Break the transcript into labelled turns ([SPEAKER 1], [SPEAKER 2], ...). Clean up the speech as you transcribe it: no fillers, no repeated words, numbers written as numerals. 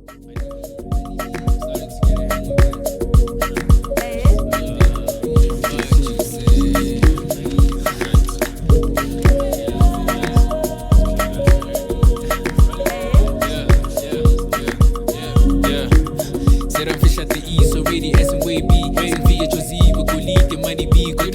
[SPEAKER 1] Ser een fish at the east, already S en WB. Zijn via Josie, we go lead the money be.